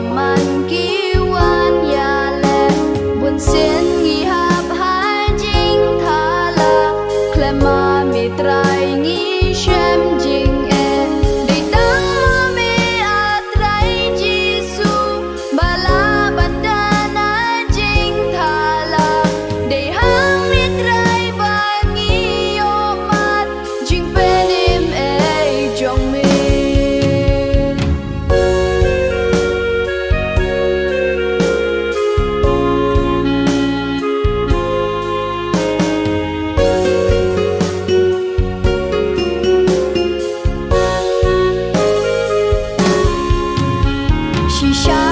man ki wan ya le bun sen ngi hap hai jing tha la klema mi trai ngi shem jing e di tang ma me a trai jisu bala bandana jing tha la de hang mi trai ba ngi yo mat jing penim e jong me she shines.